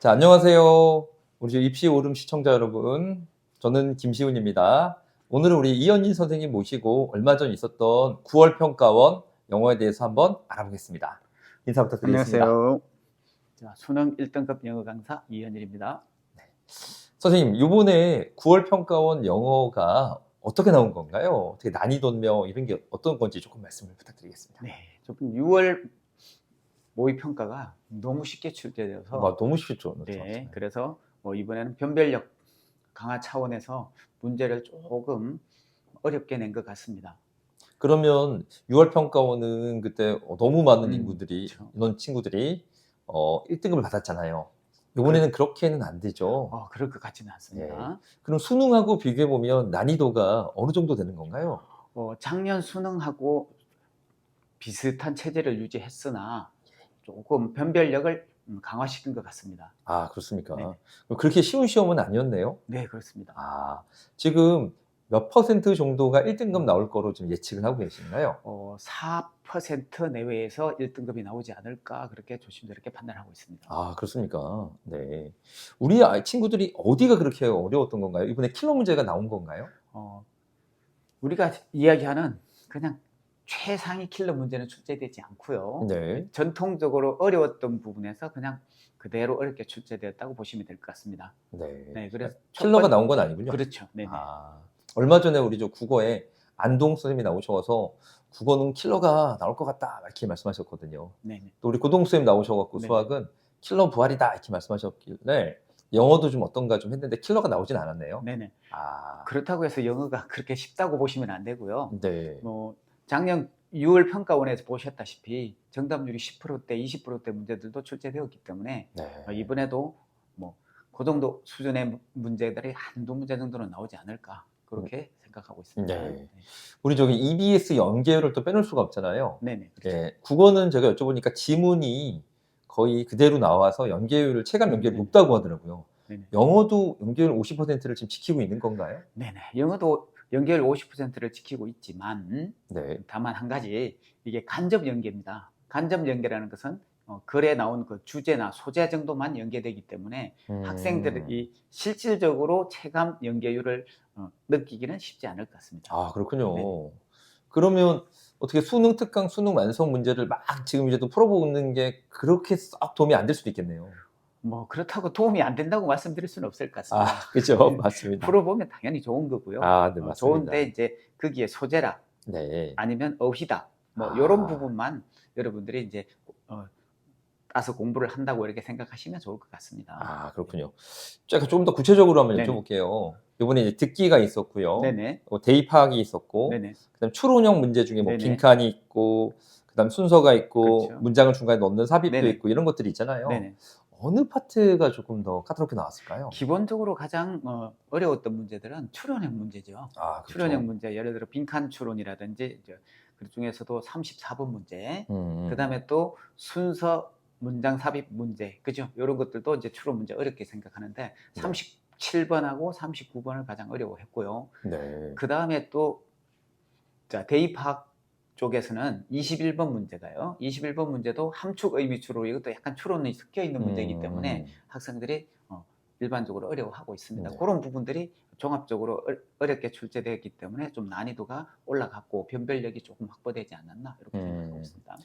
자, 안녕하세요. 우리 입시 오름 시청자 여러분. 저는 김시훈입니다. 오늘은 우리 이현진 선생님 모시고 얼마 전 있었던 9월 평가원 영어에 대해서 한번 알아보겠습니다. 인사 부탁드리겠습니다. 안녕하세요. 자, 수능 1등급 영어 강사 이현일입니다. 선생님, 이번에 9월 평가원 영어가 어떻게 나온 건가요? 어떻게 난이도며 이런 게 어떤 건지 조금 말씀을 부탁드리겠습니다. 네, 조금 6월 모의평가가 너무 쉽게 출제되어서 너무 쉽죠. 네, 그래서 이번에는 변별력 강화 차원에서 문제를 조금 어렵게 낸 것 같습니다. 그러면 6월 평가원은 그때 너무 많은 그렇죠. 인원 친구들이 1등급을 받았잖아요. 이번에는 그렇게는 안 되죠. 그럴 것 같지는 않습니다. 그럼 수능하고 비교해 보면 난이도가 어느 정도 되는 건가요? 작년 수능하고 비슷한 체제를 유지했으나 조금 변별력을 강화시킨 것 같습니다. 아, 그렇습니까? 네. 그렇게 쉬운 시험은 아니었네요. 네, 그렇습니다. 아, 지금 몇 % 정도가 1등급 나올 거로 지금 예측을 하고 계신가요? 4% 내외에서 1등급이 나오지 않을까 그렇게 조심스럽게 판단하고 있습니다. 아, 그렇습니까? 네. 우리 친구들이 어디가 그렇게 어려웠던 건가요? 이번에 킬러 문제가 나온 건가요? 우리가 이야기하는 그냥 최상위 킬러 문제는 출제되지 않고요. 네. 전통적으로 어려웠던 부분에서 그냥 그대로 어렵게 출제되었다고 보시면 될 것 같습니다. 네. 네, 그래서 킬러가 나온 건 아니군요. 그렇죠. 네네. 얼마 전에 우리 국어에 안동 선생님이 나오셔서 국어는 킬러가 나올 것 같다 이렇게 말씀하셨거든요. 네네. 또 우리 고동 선생님 나오셔갖고 네네. 수학은 킬러 부활이다 이렇게 말씀하셨길래 영어도 좀 어떤가 좀 했는데 킬러가 나오진 않았네요. 네네. 아, 그렇다고 해서 영어가 그렇게 쉽다고 보시면 안 되고요. 네. 작년 6월 평가원에서 보셨다시피 정답률이 10%대, 20%대 문제들도 출제되었기 때문에 네. 이번에도 그 정도 수준의 문제들이 한두 문제 정도는 나오지 않을까 그렇게 생각하고 있습니다. 네. 우리 저기 EBS 연계율을 또 빼놓을 수가 없잖아요. 네네. 그렇죠. 네. 국어는 제가 여쭤보니까 지문이 거의 그대로 나와서 연계율, 체감 연계율이 높다고 하더라고요. 네네. 영어도 연계율 50%를 지금 지키고 있는 건가요? 네네. 영어도 연계율 50%를 지키고 있지만 네. 다만 한 가지 이게 간접 연계입니다. 간접 연계라는 것은 글에 나온 그 주제나 소재 정도만 연계되기 때문에 학생들이 실질적으로 체감 연계율을 느끼기는 쉽지 않을 것 같습니다. 아, 그렇군요. 네. 그러면 어떻게 수능 특강, 수능 완성 문제를 막 지금 이제 또 풀어보는 게 그렇게 썩 도움이 안 될 수도 있겠네요. 그렇다고 도움이 안 된다고 말씀드릴 수는 없을 것 같습니다. 그죠. 맞습니다. 풀어보면 당연히 좋은 거고요. 네, 맞습니다. 좋은데 이제 거기에 소재라 네. 아니면 어휘다 이런 부분만 여러분들이 이제 따서 공부를 한다고 이렇게 생각하시면 좋을 것 같습니다. 그렇군요. 제가 조금 더 구체적으로 한번 네네. 여쭤볼게요. 이번에 이제 듣기가 있었고요. 네네. 대입 파악이 있었고, 네네. 그다음 추론형 문제 중에 네네. 빈칸이 있고, 그다음 순서가 있고, 그렇죠. 문장을 중간에 넣는 삽입도 네네. 있고 이런 것들이 있잖아요. 네네. 어느 파트가 조금 더 까다롭게 나왔을까요? 기본적으로 가장 어려웠던 문제들은 추론형 문제죠. 그렇죠. 추론형 문제, 예를 들어 빈칸 추론이라든지 이제 그 중에서도 34번 문제, 그다음에 또 순서 문장 삽입 문제, 그죠? 이런 것들도 이제 추론 문제 어렵게 생각하는데 37번하고 39번을 가장 어려워했고요. 네. 그다음에 또 대입 파악 쪽에서는 21번 문제가요. 21번 문제도 함축 의미 추론, 이것도 약간 추론이 섞여 있는 문제이기 때문에 학생들이 일반적으로 어려워하고 있습니다. 네. 그런 부분들이 종합적으로 어렵게 출제되었기 때문에 좀 난이도가 올라갔고 변별력이 조금 확보되지 않았나 이렇게 생각하고 있습니다.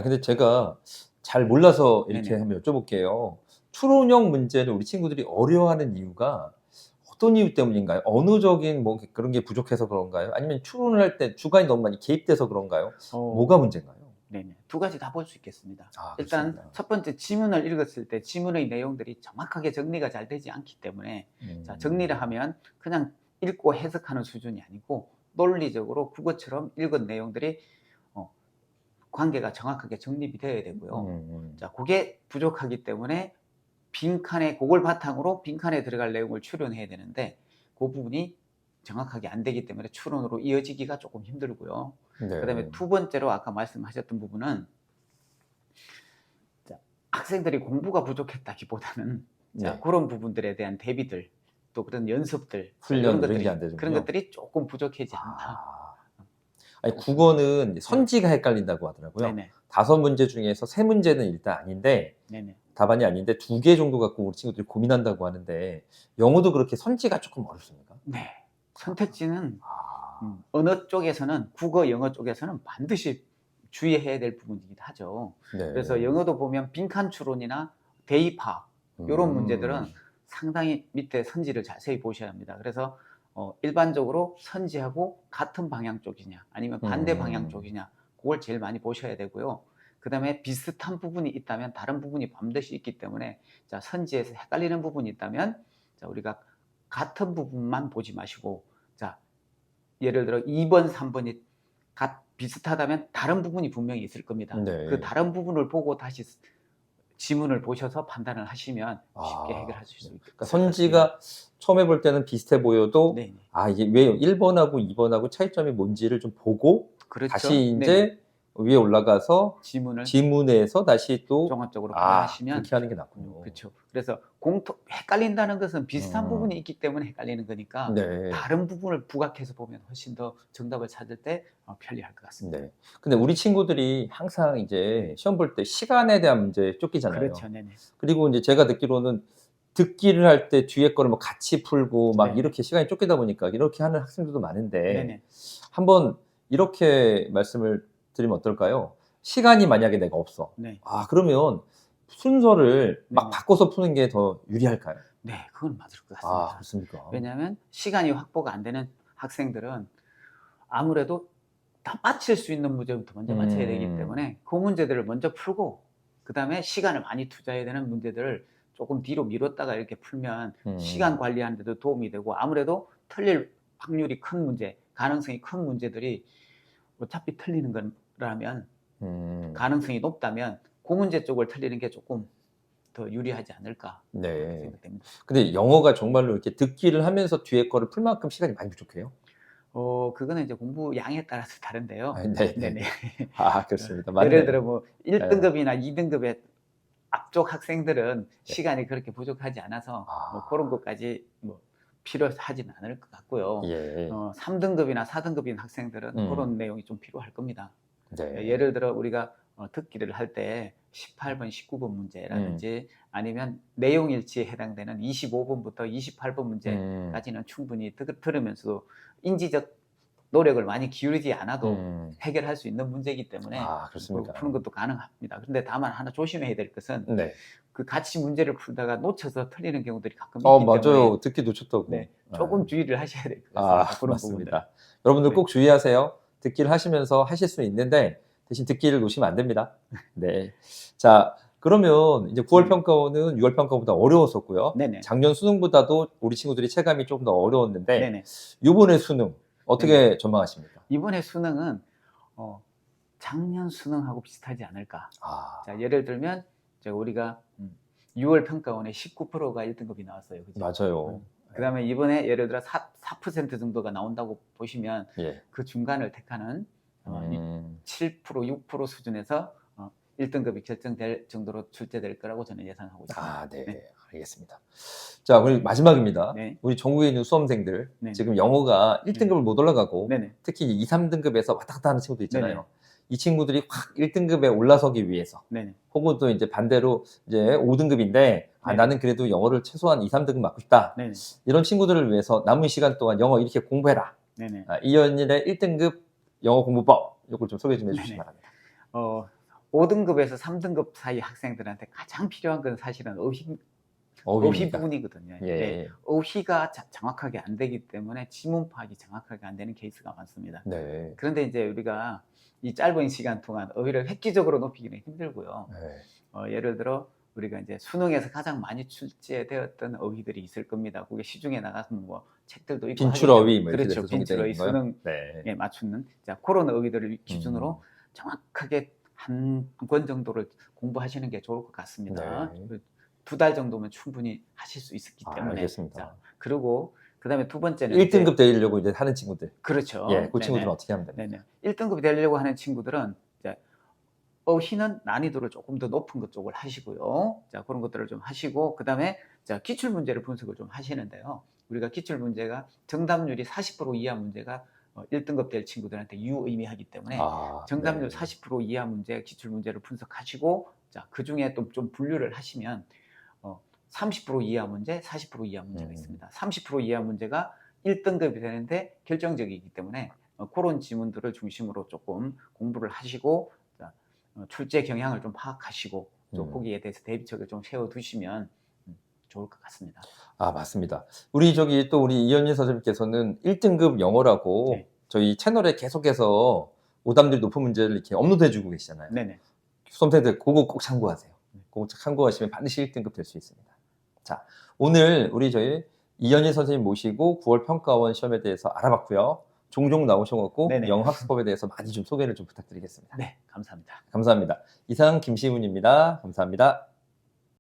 근데 제가 잘 몰라서 이렇게 네네. 한번 여쭤볼게요. 추론형 문제를 우리 친구들이 어려워하는 이유가 어떤 이유 때문인가요? 언어적인 뭐 그런 게 부족해서 그런가요? 아니면 추론을 할 때 주관이 너무 많이 개입돼서 그런가요? 뭐가 문제인가요? 네네. 두 가지 다 볼 수 있겠습니다. 그렇습니다. 일단 첫 번째 지문을 읽었을 때 지문의 내용들이 정확하게 정리가 잘 되지 않기 때문에 정리를 하면 그냥 읽고 해석하는 수준이 아니고 논리적으로 국어처럼 읽은 내용들이 관계가 정확하게 정립이 되어야 되고요. 그게 부족하기 때문에 그걸 바탕으로 빈칸에 들어갈 내용을 추론해야 되는데 그 부분이 정확하게 안 되기 때문에 추론으로 이어지기가 조금 힘들고요. 네. 그다음에 두 번째로 아까 말씀하셨던 부분은 학생들이 공부가 부족했다기보다는 그런 부분들에 대한 대비들 또 그런 연습들 훈련 이런 이런 게 안 되는군요. 그런 것들이 조금 부족하지 않나. 국어는 선지가 헷갈린다고 하더라고요. 네네. 5문제 중에서 3문제는 일단 아닌데 네네. 답안이 아닌데 2개 정도 갖고 우리 친구들이 고민한다고 하는데 영어도 그렇게 선지가 조금 어렵습니까? 네. 선택지는 아. 언어 쪽에서는 국어, 영어 쪽에서는 반드시 주의해야 될 부분이기도 하죠. 네. 그래서 영어도 보면 빈칸 추론이나 대입학 요런 문제들은 음. 상당히 밑에 선지를 자세히 보셔야 합니다. 그래서 일반적으로 선지하고 같은 방향 쪽이냐 아니면 반대 방향 쪽이냐 그걸 제일 많이 보셔야 되고요. 그다음에 비슷한 부분이 있다면 다른 부분이 반드시 있기 때문에 자, 선지에서 헷갈리는 부분이 있다면 자, 우리가 같은 부분만 보지 마시고 자, 예를 들어 2번, 3번이 비슷하다면 다른 부분이 분명히 있을 겁니다. 네. 그 다른 부분을 보고 다시 지문을 보셔서 판단을 하시면 쉽게 아. 해결할 수 있을 그러니까 것 같습니다. 선지가 처음에 볼 때는 비슷해 보여도 네, 아 이게 왜 1번하고 2번하고 차이점이 뭔지를 좀 보고 그렇죠. 다시 네, 인제 위에 올라가서 지문을 지문에서 다시 또 종합적으로 아 판단하시면 그렇게 하는 게 낫군요. 그렇죠. 그래서 헷갈린다는 것은 비슷한 음. 부분이 있기 때문에 헷갈리는 거니까 네. 다른 부분을 부각해서 보면 훨씬 더 정답을 찾을 때 편리할 것 같습니다. 네. 근데 우리 친구들이 항상 이제 시험 볼 때 시간에 대한 문제에 쫓기잖아요. 그렇죠. 네네. 그리고 인제 제가 듣기로는 듣기를 할 때 뒤에 거를 뭐 같이 풀고 막 네. 이렇게 시간이 쫓기다 보니까 이렇게 하는 학생들도 많은데 네네. 한번 이렇게 말씀을 드리면 어떨까요? 시간이 만약에 내가 없어. 네. 아 그러면 순서를 막 네네. 바꿔서 푸는 게 더 유리할까요? 네, 그건 맞을 것 아 같습니다. 그렇습니까? 왜냐하면 시간이 확보가 안 되는 학생들은 아무래도 다 맞힐 수 있는 문제부터 먼저 맞춰야 되기 때문에 그 문제들을 먼저 풀고 그다음에 시간을 많이 투자해야 되는 문제들을 조금 뒤로 미뤘다가 이렇게 풀면 시간 관리하는 데도 도움이 되고 아무래도 틀릴 확률이 큰 문제, 가능성이 큰 문제들이 어차피 틀리는 거라면 가능성이 높다면 그 문제 쪽을 틀리는 게 조금 더 유리하지 않을까 네. 생각됩니다. 근데 영어가 정말로 이렇게 듣기를 하면서 뒤에 거를 풀 만큼 시간이 많이 부족해요? 그거는 이제 공부 양에 따라서 다른데요. 아 네네. 네네. 아 그렇습니다. 예를 맞네요. 들어 뭐 예. 1등급이나 2등급의 앞쪽 학생들은 네. 시간이 그렇게 부족하지 않아서 뭐 아. 그런 것까지 뭐 필요하지는 않을 것 같고요. 예. 3등급이나 4등급인 학생들은 음. 그런 내용이 좀 필요할 겁니다. 네. 예를 들어 우리가 듣기를 할 때 18번, 19번 문제라든지 아니면 내용 일치에 해당되는 25번부터 28번 문제까지는 충분히 들으면서도 인지적 노력을 많이 기울이지 않아도 해결할 수 있는 문제이기 때문에 아 그렇습니까? 푸는 것도 가능합니다. 그런데 다만 하나 조심해야 될 것은 네. 그 같이 문제를 풀다가 놓쳐서 틀리는 경우들이 가끔 있기 때문에 맞아요. 듣기 놓쳤다고. 네, 조금 주의를 하셔야 될 것 아 같습니다. 그런 부분들. 맞습니다. 여러분들 네. 꼭 주의하세요. 듣기를 하시면서 하실 수 있는데 대신 듣기를 놓으시면 안 됩니다. 네. 자 그러면 이제 9월 평가원은 6월 평가보다 어려웠었고요. 네네. 작년 수능보다도 우리 친구들이 체감이 조금 더 어려웠는데 네네. 요번에 수능 어떻게 전망하십니까? 이번에 수능은 작년 수능하고 비슷하지 않을까. 아. 자, 예를 들면 우리가 6월 평가원에 19%가 1등급이 나왔어요. 그죠? 맞아요. 그다음에 이번에 예를 들어 4% 정도가 나온다고 보시면 예. 그 중간을 택하는 7%, 6% 수준에서 1등급이 결정될 정도로 출제될 거라고 저는 예상하고 있습니다. 아, 네. 알겠습니다. 자, 그리고 마지막입니다. 네. 우리 전국에 있는 수험생들 네. 지금 영어가 1등급을 못 올라가고 네네. 특히 2, 3등급에서 왔다 갔다 하는 친구들 있잖아요. 네네. 이 친구들이 확 1등급에 올라서기 위해서 네네. 혹은 또 이제 반대로 이제 5등급인데 네네. 나는 그래도 영어를 최소한 2, 3등급 맞고 싶다. 네네. 이런 친구들을 위해서 남은 시간 동안 영어 이렇게 공부해라. 네네. 이연일의 1등급 영어 공부법 이걸 좀 소개 좀 해주시기 네네. 바랍니다. 5등급에서 3등급 사이 학생들한테 가장 필요한 건 사실은 어휘 어휘입니까? 부분이거든요. 예. 네. 어휘가 정확하게 안 되기 때문에 지문 파악이 정확하게 안 되는 케이스가 많습니다. 네. 그런데 이제 우리가 이 짧은 시간 동안 어휘를 획기적으로 높이기는 힘들고요. 네. 예를 들어 우리가 이제 수능에서 가장 많이 출제되었던 어휘들이 있을 겁니다. 그게 시중에 나가서 뭐 책들도 있고 빈출 하기 어휘 때문에 뭐 이렇게 그렇죠. 돼서 정리되는 빈출 어휘 건가요? 수능에 네. 맞추는 자 그런 어휘들을 기준으로 정확하게 한 권 정도를 공부하시는 게 좋을 것 같습니다. 네. 2달 정도면 충분히 하실 수 있기 때문에. 알겠습니다. 자, 그리고 그다음에 두 번째는 1등급 되려고 이제 하는 친구들. 그렇죠. 예, 그 네네. 친구들은 어떻게 하면 됩니까? 네네. 1등급이 되려고 하는 친구들은 이제 어휘는 난이도를 조금 더 높은 것 쪽을 하시고요. 자, 그런 것들을 좀 하시고 그다음에 자, 기출 문제를 분석을 좀 하시는데요. 우리가 기출 문제가 정답률이 40% 이하 문제가 1등급 될 친구들한테 유의미하기 때문에 정답률 네. 40% 이하 문제 기출 문제를 분석하시고 자, 그 중에 또 좀 분류를 하시면 30% 이하 문제, 40% 이하 문제가 있습니다. 30% 이하 문제가 1등급이 되는데 결정적이기 때문에 그런 지문들을 중심으로 조금 공부를 하시고 자, 출제 경향을 좀 파악하시고 또 거기에 대해서 대비책을 좀 세워두시면 좋을 것 같습니다. 아, 맞습니다. 우리 이현희 선생님께서는 1등급 영어라고 네. 저희 채널에 계속해서 오답률 높은 문제를 이렇게 업로드해주고 계시잖아요. 네네. 수험생들 그거 꼭 참고하세요. 그거 참고하시면 반드시 1등급 될 수 있습니다. 자, 오늘 저희 이현희 선생님 모시고 9월 평가원 시험에 대해서 알아봤고요. 종종 나오셔갖고 네네. 영어학습법에 대해서 많이 좀 소개를 좀 부탁드리겠습니다. 네, 감사합니다. 감사합니다. 이상 김시훈입니다. 감사합니다.